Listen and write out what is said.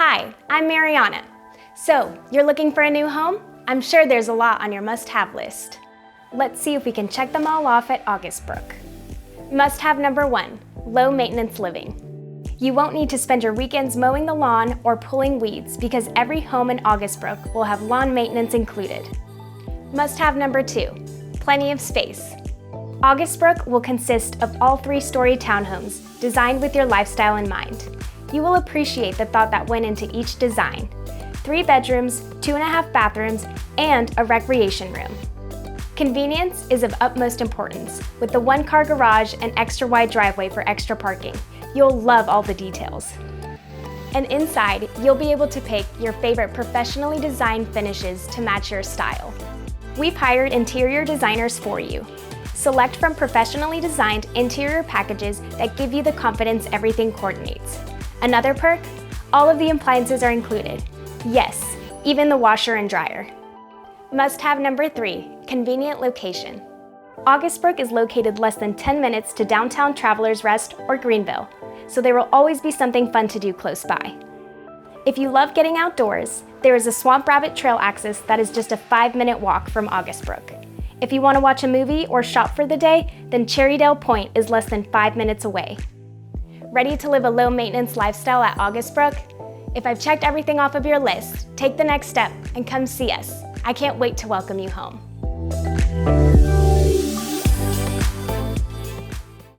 Hi, I'm Mariana. So, you're looking for a new home? I'm sure there's a lot on your must-have list. Let's see if we can check them all off at August Brook. Must-have number 1, low-maintenance living. You won't need to spend your weekends mowing the lawn or pulling weeds because every home in August Brook will have lawn maintenance included. Must-have number 2, plenty of space. August Brook will consist of all 3-story townhomes designed with your lifestyle in mind. You will appreciate the thought that went into each design. 3 bedrooms, 2.5 bathrooms, and a recreation room. Convenience is of utmost importance, with the 1-car garage and extra wide driveway for extra parking. You'll love all the details. And inside, you'll be able to pick your favorite professionally designed finishes to match your style. We've hired interior designers for you. Select from professionally designed interior packages that give you the confidence everything coordinates. Another perk? All of the appliances are included. Yes, even the washer and dryer. Must-have number 3, convenient location. August Brook is located less than 10 minutes to downtown Travelers Rest or Greenville, so there will always be something fun to do close by. If you love getting outdoors, there is a Swamp Rabbit Trail access that is just a 5-minute walk from August Brook. If you want to watch a movie or shop for the day, then Cherrydale Point is less than 5 minutes away. Ready to live a low-maintenance lifestyle at August Brook? If I've checked everything off of your list, take the next step and come see us. I can't wait to welcome you home.